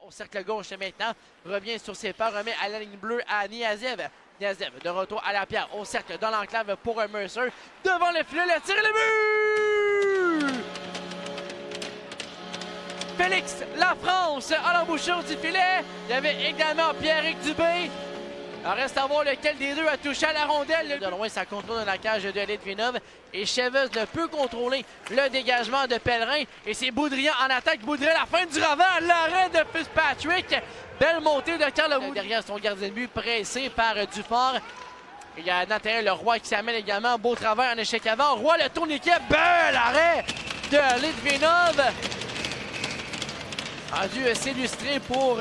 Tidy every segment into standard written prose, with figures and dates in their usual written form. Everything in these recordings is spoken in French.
Au cercle gauche maintenant, revient sur ses pas, remet à la ligne bleue à Niazev. Niazev de retour à la pierre, au cercle dans l'enclave pour un Mercer. Devant le filet, le tir et le but! Félix Lafrance à l'embouchure du filet. Il y avait également Pierrick Dubé. Il reste à voir lequel des deux a touché à la rondelle. De loin, ça contrôle la cage de Litvinov. Et Chavez ne peut contrôler le dégagement de Pellerin. Et c'est Boudrian en attaque. Boudrian, la fin du ravin, l'arrêt de Fitzpatrick. Belle montée de Carl Wood. Derrière son gardien de but, pressé par Dufort. Il y a Nathanaël Leroy qui s'amène également. Beau travail en échec avant. Roy, le tourniquet. Bel arrêt de Litvinov. A dû s'illustrer pour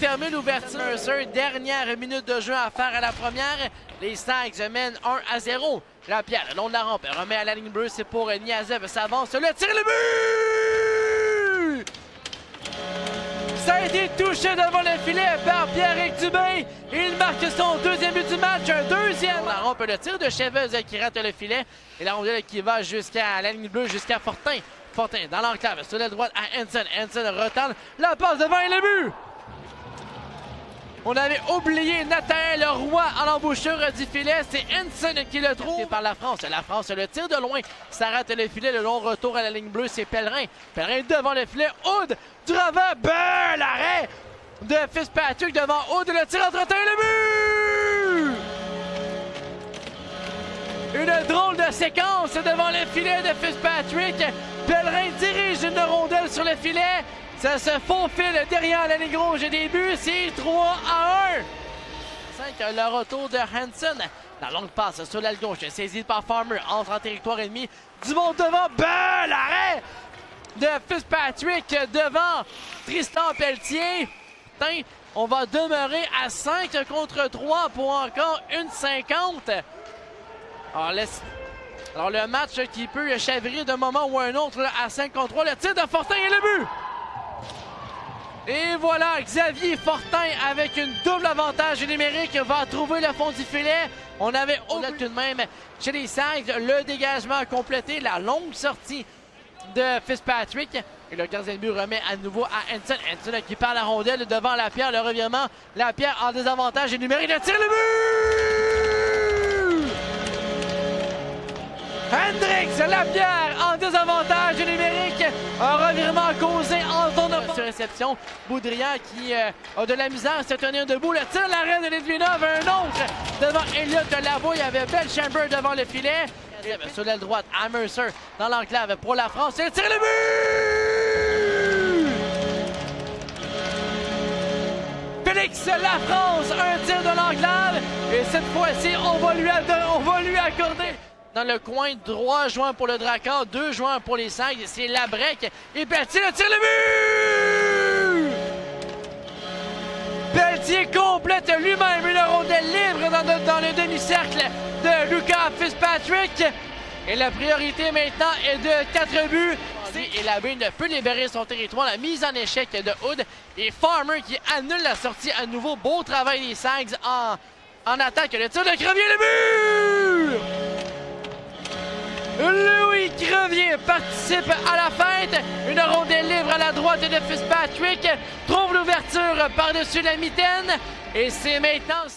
fermer l'ouverture. Mercer, dernière minute de jeu à faire à la première. Les Stags mènent 1-0. La pierre, le long de la rampe, remet à la ligne bleue. C'est pour Niazev. Ça avance. Le tir, le but! Ça a été touché devant le filet par Pierrick Dubé. Il marque son deuxième but du match. Un deuxième. La rampe, le tir de Chavez qui rate le filet. Et la rondelle qui va jusqu'à la ligne bleue, jusqu'à Fortin. Fortin dans l'enclave, sur la droite à Hansen. Hansen retente la passe devant et le but! On avait oublié Nathanaël Roy à l'embouchure du filet. C'est Hansen qui le trouve par la France. La France, le tir de loin. Ça rate le filet. Le long retour à la ligne bleue, c'est Pellerin. Pellerin devant le filet. Aude du ravin. Bel arrêt de Fitzpatrick devant Aude. Le tir entre-temps et le but! Une drôle de séquence devant le filet de Fitzpatrick. Pellerin dirige une rondelle sur le filet. Ça se faufile derrière la ligne rouge des buts. C'est 3-1. 5, le retour de Hansen. La longue passe sur l'aile gauche, saisie par Farmer. Entre en territoire ennemi. Du monde devant. Bel arrêt de Fitzpatrick devant Tristan Pelletier. On va demeurer à 5 contre 3 pour encore une 50. Alors, le match qui peut chavirer d'un moment ou un autre là, à 5 contre 3. Le tir de Fortin et le but! Et voilà, Xavier Fortin avec une double avantage numérique va trouver le fond du filet. On avait au-delà tout de même chez les Sags le dégagement complété, la longue sortie de Fitzpatrick. Et le gardien de but remet à nouveau à Hansen. Hansen qui perd la rondelle devant la pierre, le revirement. La pierre en désavantage numérique. Le tir, le but! Hendrix Lapierre en désavantage numérique. Un revirement causé en zone de sur réception. Boudrian qui a de la misère à se tenir debout. Le tir, l'arrêt de Litvinov. Un autre devant Elliott Lavoie. Il y avait Belchamber devant le filet. Sur l'aile droite, à Mercer dans l'enclave pour la France. Et le tir, le but! Félix Lafrance, un tir de l'enclave. Et cette fois-ci, on va lui accorder. Dans le coin droit, jouant pour le Drakkar, 2 joueurs pour les Sags, c'est Labrec et Pelletier, le tir, le but! Pelletier complète lui-même une rondelle libre dans le demi-cercle de Lucas Fitzpatrick. Et la priorité maintenant est de 4 buts. Et Labrec ne peut libérer son territoire. La mise en échec de Hood et Farmer qui annule la sortie à nouveau. Beau travail des Sags en attaque. Le tir de Crevier, le but! Louis Crevier participe à la fête. Une rondelle libre à la droite de Fitzpatrick. Trouve l'ouverture par-dessus la mitaine. Et c'est maintenant...